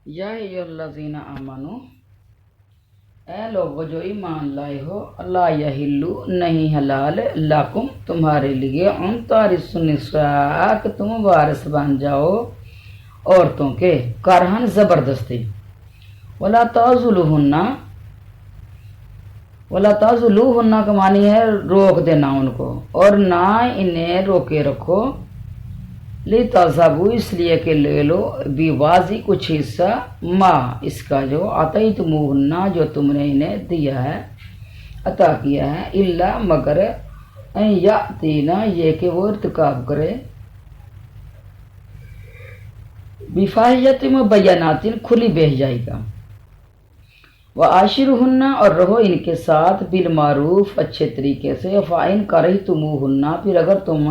یا الذین آمنو، اے لوگو جو ایمان لائے ہو، اللہ یحلو نہیں حلال لکم تمہارے لیے ان تارث النساء کہ تم وارث بن جاؤ عورتوں کے کرہن زبردستی، ولا تعضلوہن کا معنی ہے روک دینا ان کو، اور نہ انہیں روکے رکھو، لِتَذْهَبُوا اس لیے کہ لے لو بھی واضح کچھ حصہ ما اس کا جو آتیتموہن جو تم نے انہیں دیا ہے، عطا کیا ہے، الا مگر ان یاتینا یہ کہ وہ ارتکاب کرے، بفاحشۃ مبینات کھلی بے حیائی کا، وعاشرہن اور رہو ان کے ساتھ بالمعروف اچھے طریقے سے، فإن کرہتموہن پھر اگر تم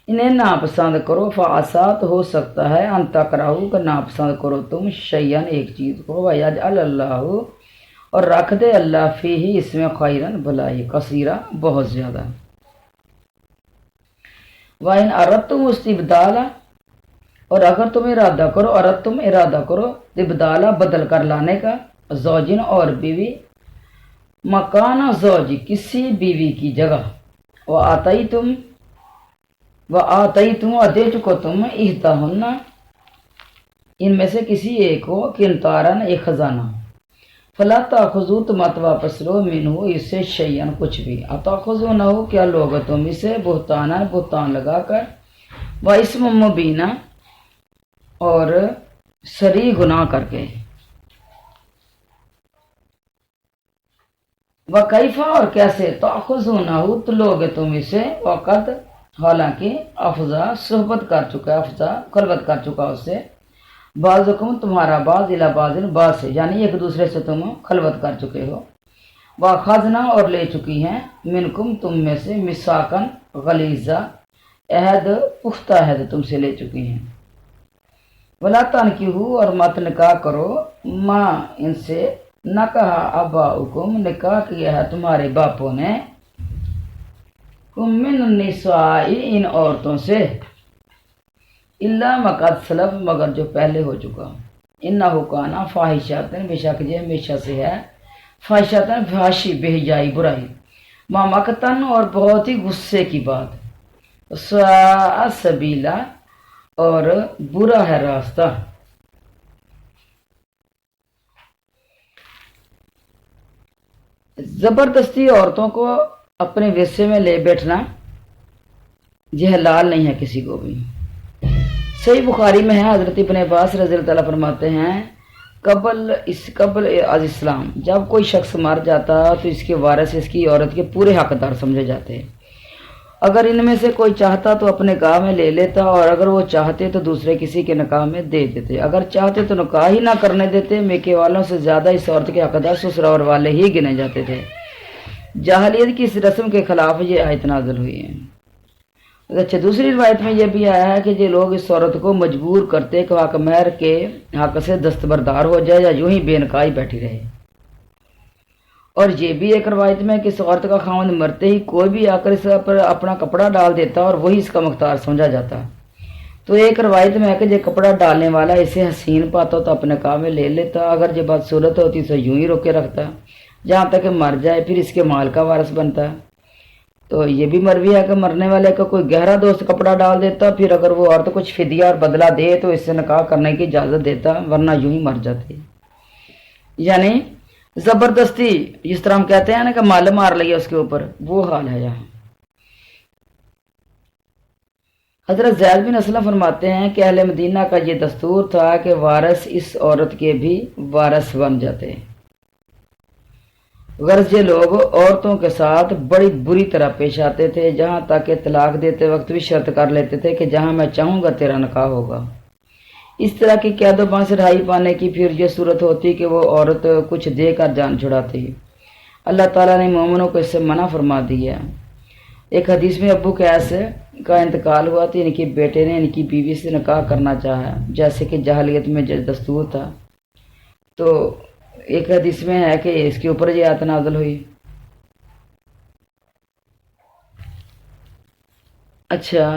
انہیں ناپسند کرو، فعسیٰ تو ہو سکتا ہے ان تکرہوا کہ ناپسند کرو تم شیئا ایک چیز کو، ویجعل اللہ اور رکھ دے اللہ فیہ اس میں خیرن بھلائی کثیرہ بہت زیادہ، وإن اردتم استبدالا اور اگر تم ارادہ کرو استبدالا بدل کر لانے کا، زوجین اور بیوی، مکان زوج کسی بیوی کی جگہ، وآتیتم اور دے چکو تم احداہن ان میں سے کسی ایک کو، قنطارن ایک خزانہ، فلا تاخذوا تو مت واپس لو منہ اس سے شیئن کچھ بھی، اتاخذونہ کیا لوگ تم اسے بہتان لگا کر، و اسم مبینہ اور صریح گناہ کر کے، وکیفا اور کیسے تاخذونہ تو لوگ تم اسے، وقت حالانکہ افضا خلوت کر چکا اس سے، بعضکم تمہارا بعض الی بعض سے یعنی ایک دوسرے سے تم خلوت کر چکے ہو، واخذنا اور لے چکی ہیں منکم تم میں سے، میثاقاً غلیظا عہد پختہ عہد تم سے لے چکی ہیں، ولا تنکحوا اور مت نکاح کرو ما ان سے نکاح آباؤکم نکاح کیا ہے تمہارے باپوں نے، من النساء ان عورتوں سے، الا ما قد سلف مگر جو پہلے ہو چکا، انہ کان فاحشۃ بے شک یہ ہمیشہ سے ہے، فاحشۃ فحاشی بے حیائی برائی، ما مقتن اور بہت ہی غصے کی بات، ساء سبیلا اور برا ہے راستہ، زبردستی عورتوں کو اپنے وصے میں لے بیٹھنا یہ حلال نہیں ہے کسی کو بھی۔ صحیح بخاری میں ہے، حضرت ابن عباس رضی اللہ تعالیٰ فرماتے ہیں قبل از اسلام جب کوئی شخص مر جاتا تو اس کے وارث اس کی عورت کے پورے حقدار سمجھے جاتے ہیں، اگر ان میں سے کوئی چاہتا تو اپنے نکاح میں لے لیتا، اور اگر وہ چاہتے تو دوسرے کسی کے نکاح میں دے دیتے، اگر چاہتے تو نکاح ہی نہ کرنے دیتے، میکے والوں سے زیادہ اس عورت کے حقدار سسرال والے ہی گنے جاتے تھے۔ جاہلیت کی اس رسم کے خلاف یہ آیت نازل ہوئی ہے۔ اچھا، دوسری روایت میں یہ بھی آیا ہے کہ یہ لوگ اس عورت کو مجبور کرتے کہ حق مہر کے حق سے دستبردار ہو جائے یا یوں ہی بے نکاح بیٹھی رہے، اور یہ بھی ایک روایت میں کہ اس عورت کا خاوند مرتے ہی کوئی بھی آ کر اس پر اپنا کپڑا ڈال دیتا اور وہی اس کا مختار سمجھا جاتا، تو ایک روایت میں ہے کہ یہ کپڑا ڈالنے والا اسے حسین پاتا تو اپنے نکاح میں لے لیتا، اگر یہ بات صورت ہوتی تو یوں ہی روکے رکھتا جہاں تک کہ مر جائے، پھر اس کے مال کا وارث بنتا۔ تو یہ بھی مروی ہے کہ مرنے والے کا کوئی گہرا دوست کپڑا ڈال دیتا، پھر اگر وہ عورت کچھ فدیہ اور بدلہ دے تو اس سے نکاح کرنے کی اجازت دیتا، ورنہ یوں ہی مر جاتی، یعنی زبردستی جس طرح ہم کہتے ہیں نا کہ مال مار لیا اس کے اوپر، وہ حال ہے یہاں۔ حضرت زید بن اسلم فرماتے ہیں کہ اہل مدینہ کا یہ دستور تھا کہ وارث اس عورت کے بھی وارث بن جاتے، غرض یہ لوگ عورتوں کے ساتھ بڑی بری طرح پیش آتے تھے، جہاں تک کہ طلاق دیتے وقت بھی شرط کر لیتے تھے کہ جہاں میں چاہوں گا تیرا نکاح ہوگا۔ اس طرح کی قید و بند سے رہائی پانے کی پھر یہ صورت ہوتی کہ وہ عورت کچھ دے کر جان چھڑاتی، اللہ تعالیٰ نے مومنوں کو اس سے منع فرما دیا۔ ایک حدیث میں ابو قیس کا انتقال ہوا تو ان کے بیٹے نے ان کی بیوی سے نکاح کرنا چاہا، جیسے کہ جاہلیت میں دستور تھا، تو ایک حدیث میں ہے کہ اس کے اوپر یہ آیت نازل ہوئی۔ اچھا،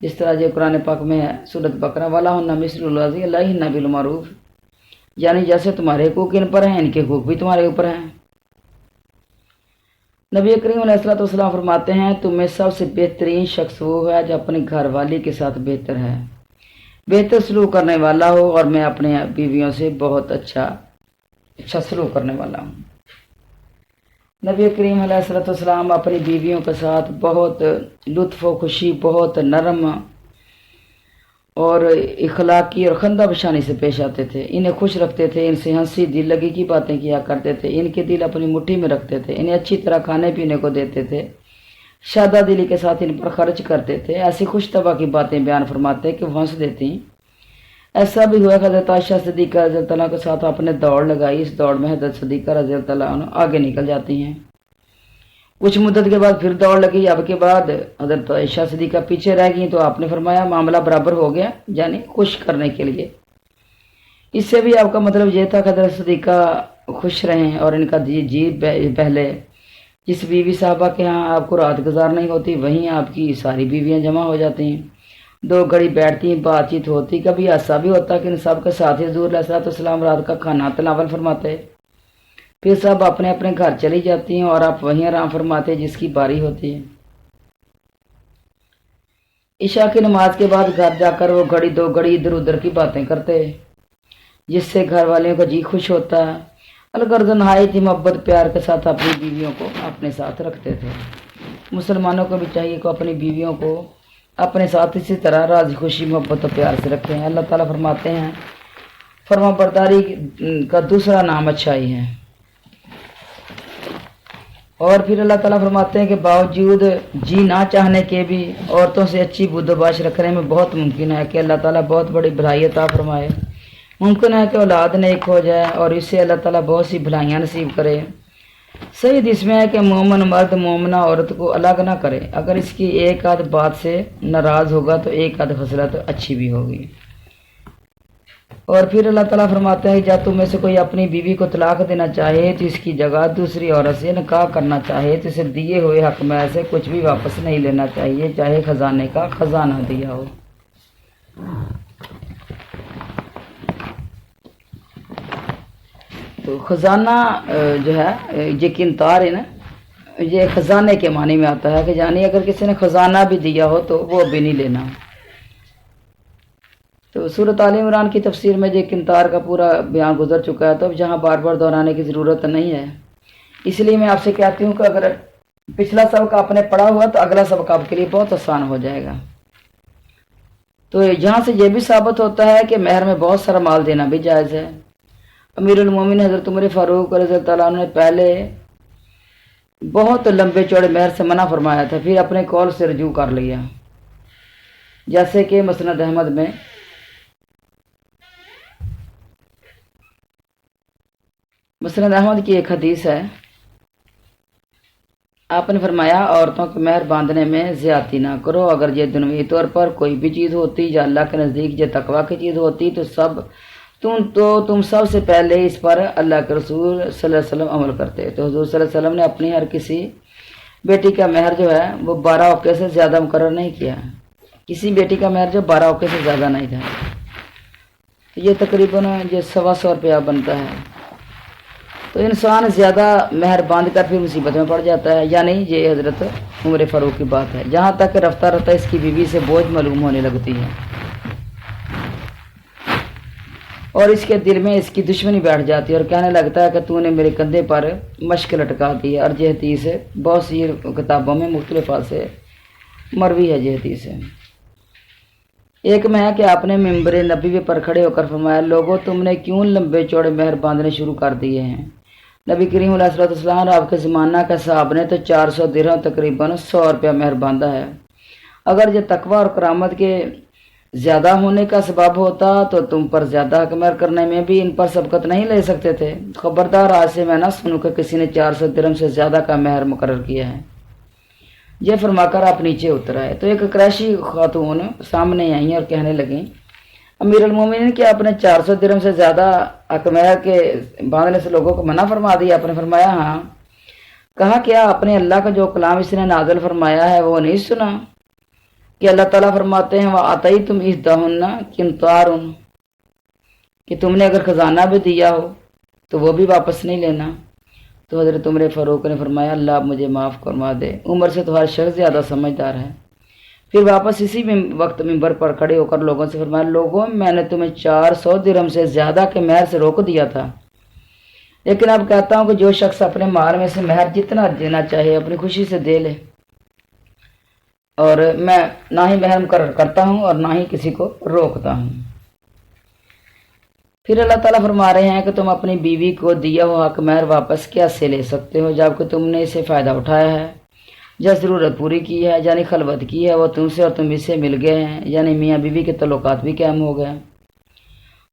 جس طرح جو قرآن پاک میں ہے سورۃ بقرہ وَلَهُنَّ مِثْلُ الَّذِي عَلَيْهِنَّ بِالْمَعْرُوفِ، یعنی جیسے تمہارے حقوق ان پر ہیں ان کے حقوق بھی تمہارے اوپر ہیں۔ نبی کریم علیہ الصلوۃ والسلام فرماتے ہیں تم میں سب سے بہترین شخص وہ ہے جو اپنے گھر والی کے ساتھ بہتر سلوک کرنے والا ہو، اور میں اپنے بیویوں سے بہت اچھا سلوک کرنے والا ہوں۔ نبی کریم علیہ الصلوۃ والسلام اپنی بیویوں کے ساتھ بہت لطف و خوشی، بہت نرم اور اخلاقی اور خندہ بشانی سے پیش آتے تھے۔ انہیں خوش رکھتے تھے، ان سے ہنسی دل لگی کی باتیں کیا کرتے تھے، ان کے دل اپنی مٹھی میں رکھتے تھے، انہیں اچھی طرح کھانے پینے کو دیتے تھے، شادہ دلی کے ساتھ ان پر خرچ کرتے تھے، ایسی خوش طبع کی باتیں بیان فرماتے کہ وہ ہنس دیتی۔ ایسا بھی ہوا کہ حضرت عائشہ صدیقہ رضی اللہ عنہا کے ساتھ آپ نے دوڑ لگائی، اس دوڑ میں حضرت صدیقہ رضی اللہ عنہ آگے نکل جاتی ہیں۔ کچھ مدت کے بعد پھر دوڑ لگی، اب کے بعد حضرت عائشہ صدیقہ پیچھے رہ گئی، تو آپ نے فرمایا معاملہ برابر ہو گیا، یعنی خوش کرنے کے لیے۔ اس سے بھی آپ کا مطلب یہ تھا کہ حضرت صدیقہ خوش رہیں اور ان کا جی پہلے جس بیوی صاحبہ کے ہاں آپ کو رات گزارنی ہوتی وہیں آپ کی ساری بیویاں جمع ہو جاتی ہیں، دو گھڑی بیٹھتی ہیں، بات چیت ہوتی، کبھی ایسا بھی ہوتا کہ ان سب کے ساتھ ہی حضور علیہ الصلوۃ والسلام رات کا کھانا تناول فرماتے، پھر سب اپنے اپنے گھر چلی جاتی ہیں اور آپ وہیں آرام فرماتے جس کی باری ہوتی ہے۔ عشاء کی نماز کے بعد گھر جا کر وہ گھڑی دو گھڑی ادھر ادھر کی باتیں کرتے، جس سے گھر والوں کا جی خوش ہوتا ہے۔ الغرض نہایت ہی محبت پیار کے ساتھ اپنی بیویوں کو اپنے ساتھ رکھتے تھے۔ مسلمانوں کو بھی چاہیے کہ اپنی بیویوں کو اپنے ساتھ اسی طرح راضی خوشی محبت و پیار سے رکھیں۔ اللہ تعالیٰ فرماتے ہیں فرما برداری کا دوسرا نام اچھائی ہے، اور پھر اللہ تعالیٰ فرماتے ہیں کہ باوجود جی نہ چاہنے کے بھی عورتوں سے اچھی بود و باش رکھنے میں بہت ممکن ہے کہ اللہ تعالیٰ بہت بڑی بھلائی عطا فرمائے، ممکن ہے کہ اولاد نیک ہو جائے اور اس سے اللہ تعالیٰ بہت سی بھلائیاں نصیب کرے۔ صحیح حدیث میں ہے کہ مومن مرد مومنہ عورت کو الگ نہ کرے، اگر اس کی ایک آدھ بات سے ناراض ہوگا تو ایک آدھ خصلت اچھی بھی ہوگی۔ اور پھر اللہ تعالیٰ فرماتے ہیں جب تم میں سے کوئی اپنی بیوی کو طلاق دینا چاہے تو اس کی جگہ دوسری عورت سے نکاح کرنا چاہے تو اسے دیے ہوئے حق میں سے کچھ بھی واپس نہیں لینا چاہیے، چاہے خزانے کا خزانہ دیا ہو۔ تو خزانہ جو ہے یہ قنطار ہے نا، یہ خزانے کے معنی میں آتا ہے کہ یعنی اگر کسی نے خزانہ بھی دیا ہو تو وہ بھی نہیں لینا۔ تو سورۃ آل عمران کی تفسیر میں یہ قنطار کا پورا بیان گزر چکا ہے، تو اب جہاں بار بار دہرانے کی ضرورت نہیں ہے، اس لیے میں آپ سے کہتی ہوں کہ اگر پچھلا سبق آپ نے پڑھا ہوا تو اگلا سبق آپ کے لیے بہت آسان ہو جائے گا۔ تو یہاں سے یہ بھی ثابت ہوتا ہے کہ مہر میں بہت سارا مال دینا بھی جائز ہے۔ امیر المومنین حضرت عمر فاروق رضی اللہ عنہ نے پہلے بہت لمبے چوڑے مہر سے منع فرمایا تھا، پھر اپنے قول سے رجوع کر لیا، جیسے کہ مسند احمد میں کی ایک حدیث ہے، آپ نے فرمایا عورتوں کے مہر باندھنے میں زیادتی نہ کرو، اگر یہ دنیوی طور پر کوئی بھی چیز ہوتی یا اللہ کے نزدیک یہ تقویٰ کی چیز ہوتی تو تم سب سے پہلے اس پر اللہ کے رسول صلی اللہ علیہ وسلم عمل کرتے۔ تو حضور صلی اللہ علیہ وسلم نے اپنی ہر کسی بیٹی کا مہر جو ہے وہ 12 اوقے سے زیادہ مقرر نہیں کیا، کسی بیٹی کا مہر جو 12 اوقے سے زیادہ نہیں تھا، یہ تقریباً 125 روپیہ بنتا ہے۔ تو انسان زیادہ مہر باندھ کر پھر مصیبت میں پڑ جاتا ہے، یعنی یہ حضرت عمر فاروق کی بات ہے، جہاں تک رفتہ رفتہ اس کی بیوی سے بوجھ معلوم ہونے لگتی ہے اور اس کے دل میں اس کی دشمنی بیٹھ جاتی ہے اور کہنے لگتا ہے کہ تو نے میرے کندھے پر مشق لٹکا دی ہے۔ اور یہ حدیث بہت سی کتابوں میں مختلف سے مروی ہے۔ یہ حدیث ہے، ایک میں ہے کہ آپ نے ممبر نبوی پر کھڑے ہو کر فرمایا لوگوں تم نے کیوں لمبے چوڑے مہر باندھنے شروع کر دیے ہیں؟ نبی کریم علیہ الصلوۃ والسلام اور آپ کے زمانہ کا صاحب نے تو 400 درہم تقریباً 100 روپیہ مہر باندھا ہے۔ اگر یہ تقویٰ اور کرامت کے زیادہ ہونے کا سبب ہوتا تو تم پر زیادہ حق مہر کرنے میں بھی ان پر سبقت نہیں لے سکتے تھے۔ خبردار آج سے میں نہ سنوں کہ کسی نے 400 درہم سے زیادہ کا مہر مقرر کیا ہے۔ یہ فرما کر آپ نیچے اتر آئے تو ایک قریشی خاتون سامنے آئیں اور کہنے لگیں امیر المومنین کہ آپ نے 400 درہم سے زیادہ حق مہر کے باندھنے سے لوگوں کو منع فرما دیا؟ آپ نے فرمایا ہاں۔ کہا کیا آپ نے اللہ کا جو کلام اس نے نازل فرمایا ہے وہ نہیں سنا؟ کہ اللہ تعالیٰ فرماتے ہیں وہ آتا ہی تم اس دہن کنتار، کہ تم نے اگر خزانہ بھی دیا ہو تو وہ بھی واپس نہیں لینا۔ تو حضرت عمر فاروق نے فرمایا اللہ مجھے معاف فرما دے، عمر سے تو ہر شخص زیادہ سمجھدار ہے۔ پھر واپس اسی وقت ممبر پر کھڑے ہو کر لوگوں سے فرمایا لوگوں میں نے تمہیں 400 درہم سے زیادہ کے مہر سے روک دیا تھا، لیکن اب کہتا ہوں کہ جو شخص اپنے مال میں سے مہر جتنا دینا چاہے اپنی خوشی سے دے لے، اور میں نہ ہی مہر مقرر کرتا ہوں اور نہ ہی کسی کو روکتا ہوں۔ پھر اللہ تعالیٰ فرما رہے ہیں کہ تم اپنی بیوی کو دیا ہوا حق مہر واپس کیسے لے سکتے ہو جبکہ تم نے اسے فائدہ اٹھایا ہے، جو ضرورت پوری کی ہے، یعنی خلوت کی ہے وہ تم سے اور تم اس سے مل گئے ہیں، یعنی میاں بیوی کے تعلقات بھی قائم ہو گئے۔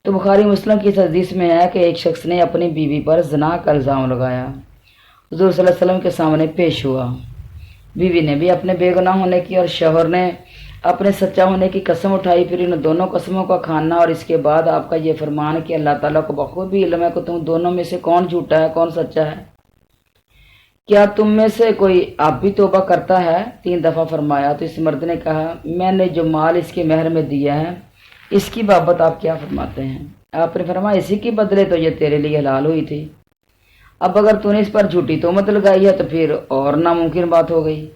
تو بخاری مسلم کی اس حدیث میں ہے کہ ایک شخص نے اپنی بیوی پر زنا کا الزام لگایا، حضور صلی اللہ علیہ وسلم کے سامنے پیش ہوا، بیوی نے بھی اپنے بے گناہ ہونے کی اور شوہر نے اپنے سچا ہونے کی قسم اٹھائی، پھر ان دونوں قسموں کا کھانا اور اس کے بعد آپ کا یہ فرمان کہ اللہ تعالیٰ کو بخوبی علم ہے کہ تم دونوں میں سے کون جھوٹا ہے کون سچا ہے، کیا تم میں سے کوئی اب بھی توبہ کرتا ہے؟ 3 دفعہ فرمایا۔ تو اس مرد نے کہا میں نے جو مال اس کے مہر میں دیا ہے اس کی بابت آپ کیا فرماتے ہیں؟ آپ نے فرمایا اسی کے بدلے تو یہ تیرے لیے حلال ہوئی تھی، اب اگر تو نے اس پر جھوٹی تہمت لگائی ہے تو پھر اور ناممکن بات ہو گئی۔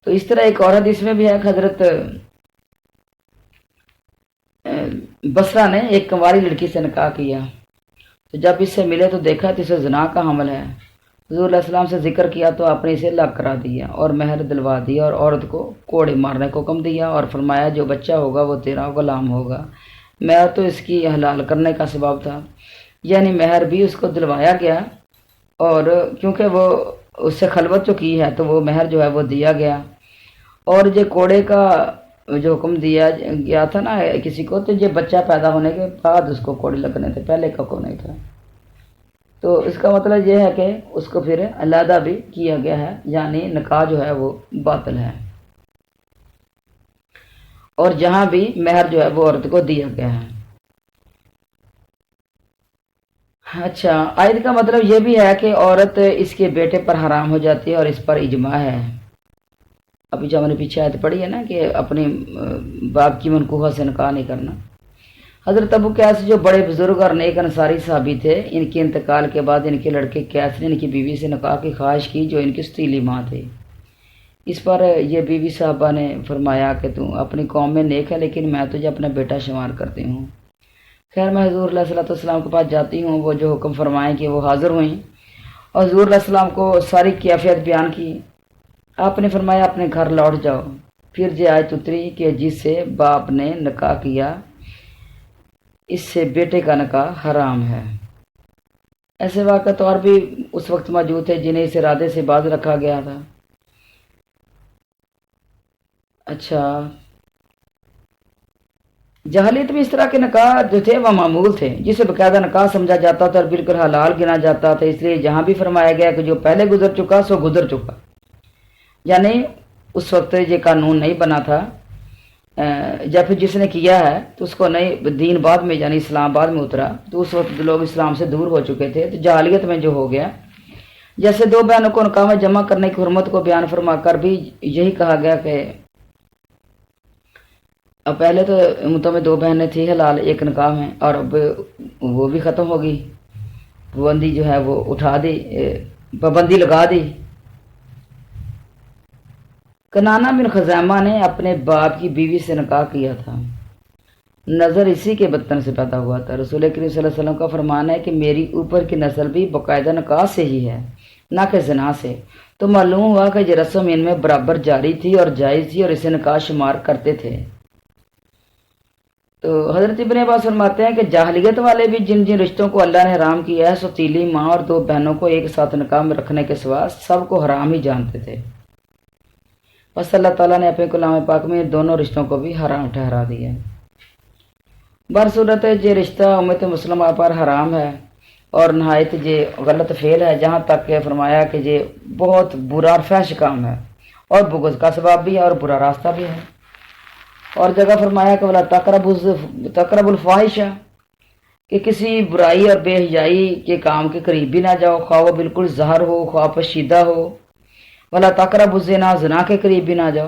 تو اس طرح ایک اور حدیث میں بھی ہے کہ حضرت بصرہ نے ایک کنواری لڑکی سے نکاح کیا، تو جب اس سے ملے تو دیکھا تو اسے زنا کا حمل ہے، حضور علیہ السلام سے ذکر کیا تو آپ نے اسے لاک کرا دیا اور مہر دلوا دیا اور عورت کو کوڑے مارنے کو حکم دیا اور فرمایا جو بچہ ہوگا وہ تیرا غلام ہوگا۔ مہر تو اس کی حلال کرنے کا سبب تھا، یعنی مہر بھی اس کو دلوایا گیا، اور کیونکہ وہ اس سے خلوت جو کی ہے تو وہ مہر جو ہے وہ دیا گیا۔ اور یہ کوڑے کا جو حکم دیا گیا تھا نا کسی کو، تو یہ بچہ پیدا ہونے کے بعد اس کو کوڑے لگنے تھے، پہلے کا کو نہیں تھا۔ تو اس کا مطلب یہ ہے کہ اس کو پھر علیحدہ بھی کیا گیا ہے، یعنی نکاح جو ہے وہ باطل ہے، اور جہاں بھی مہر جو ہے وہ عورت کو دیا گیا ہے۔ اچھا، آیت کا مطلب یہ بھی ہے کہ عورت اس کے بیٹے پر حرام ہو جاتی ہے اور اس پر اجماع ہے۔ ابھی جو ہم نے پیچھے آیت پڑھی ہے نا کہ اپنی باپ کی منکوحہ سے نکاح نہیں کرنا۔ حضرت ابو قیس جو بڑے بزرگ اور نیک انصاری صحابی تھے، ان کے انتقال کے بعد ان کے لڑکے قیس نے ان کی بیوی سے نکاح کی خواہش کی جو ان کی ستیلی ماں تھی۔ اس پر یہ بیوی صاحبہ نے فرمایا کہ تو اپنی قوم میں نیک ہے لیکن میں تجھے اپنا بیٹا شمار کرتی ہوں۔ خیر میں حضور علیہ السلام کے پاس جاتی ہوں، وہ جو حکم فرمائیں کہ وہ حاضر ہوئیں اور حضور علیہ السلام کو ساری کیفیت بیان کی۔ آپ نے فرمایا اپنے گھر لوٹ جاؤ۔ پھر یہ آیت اتری کہ جس سے باپ نے نکاح کیا اس سے بیٹے کا نکاح حرام ہے۔ ایسے واقعات اور بھی اس وقت موجود تھے جنہیں اس ارادے سے باز رکھا گیا تھا۔ اچھا، جاہلیت میں اس طرح کے نکاح جو تھے وہ معمول تھے، جسے باقاعدہ نکاح سمجھا جاتا تھا اور بالکل حلال گنا جاتا تھا، اس لیے جہاں بھی فرمایا گیا کہ جو پہلے گزر چکا سو گزر چکا، یعنی اس وقت یہ قانون نہیں بنا تھا، یا پھر جس نے کیا ہے تو اس کو نئی دین بعد میں یعنی اسلام بعد میں اترا، تو اس وقت لوگ اسلام سے دور ہو چکے تھے، تو جاہلیت میں جو ہو گیا، جیسے 2 بہنوں کو نکاح میں جمع کرنے کی حرمت کو بیان فرما کر بھی یہی کہا گیا کہ اب پہلے تو امتوں میں 2 بہنیں تھیں حلال ایک نکاح میں، اور اب وہ بھی ختم ہو گئی، پابندی جو ہے وہ اٹھا دی، پابندی لگا دی۔ کنانہ بن خزیمہ نے اپنے باپ کی بیوی سے نکاح کیا تھا، نظر اسی کے بطن سے پیدا ہوا تھا۔ رسول کریم صلی اللہ علیہ وسلم کا فرمان ہے کہ میری اوپر کی نسل بھی باقاعدہ نکاح سے ہی ہے، نہ کہ زنا سے۔ تو معلوم ہوا کہ یہ رسم ان میں برابر جاری تھی اور جائز تھی اور اسے نکاح شمار کرتے تھے۔ تو حضرت ابن عباس فرماتے ہیں کہ جاہلیت والے بھی جن جن رشتوں کو اللہ نے حرام کیا ہے ستیلی ماں اور 2 بہنوں کو ایک ساتھ نکاح میں رکھنے کے سوا سب کو حرام ہی جانتے تھے، بس اللہ تعالیٰ نے اپنے کلام پاک میں دونوں رشتوں کو بھی حرام ٹھہرا دیا۔ برصورت یہ رشتہ امت مسلمہ پر حرام ہے اور نہایت یہ غلط فعل ہے، جہاں تک کہ فرمایا کہ یہ بہت برا اور فحش کام ہے اور بغض کا سبب بھی ہے اور برا راستہ بھی ہے۔ اور جگہ فرمایا کہ وَلَا تَقْرَبُوا الْفَاحِشَ، کہ کسی برائی اور بے حیائی کے کام کے قریب بھی نہ جاؤ، خواہ وہ بالکل ظاہر ہو خواہ پوشیدہ ہو۔ وَلَا تَقْرَبُوا الزِّنَا، زنا کے قریب بھی نہ جاؤ۔